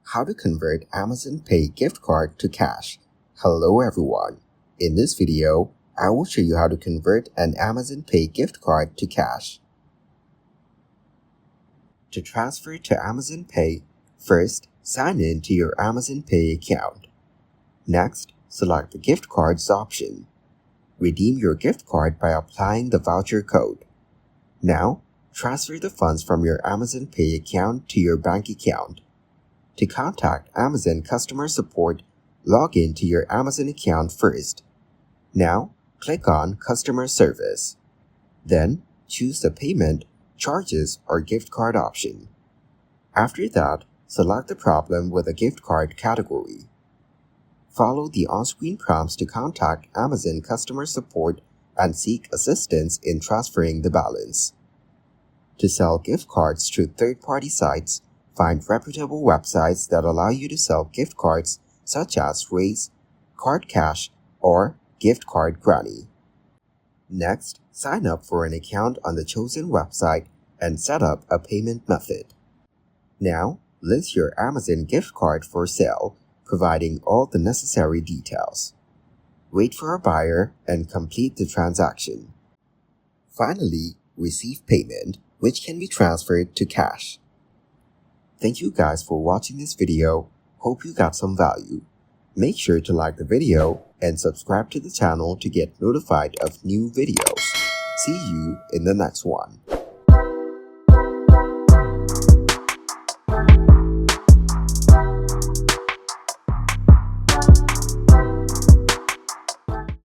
How to convert Amazon Pay gift card to cash. Hello everyone. In this video, I will show you how to convert an Amazon Pay gift card to cash. To transfer to Amazon Pay, first sign in to your Amazon Pay account. Next, select the gift cards option. Redeem your gift card by applying the voucher code. Now, transfer the funds from your Amazon Pay account to your bank account. To contact Amazon customer support, log in to your Amazon account first. Now, click on Customer Service. Then, choose the Payment, Charges, or Gift Card option. After that, select the problem with a gift card category. Follow the on-screen prompts to contact Amazon customer support and seek assistance in transferring the balance. To sell gift cards through third-party sites, find reputable websites that allow you to sell gift cards such as Raise, Card Cash, or Gift Card Granny. Next, sign up for an account on the chosen website and set up a payment method. Now, list your Amazon gift card for sale, providing all the necessary details. Wait for a buyer and complete the transaction. Finally, receive payment, which can be transferred to cash. Thank you guys for watching this video. Hope you got some value. Make sure to like the video and subscribe to the channel to get notified of new videos. See you in the next one.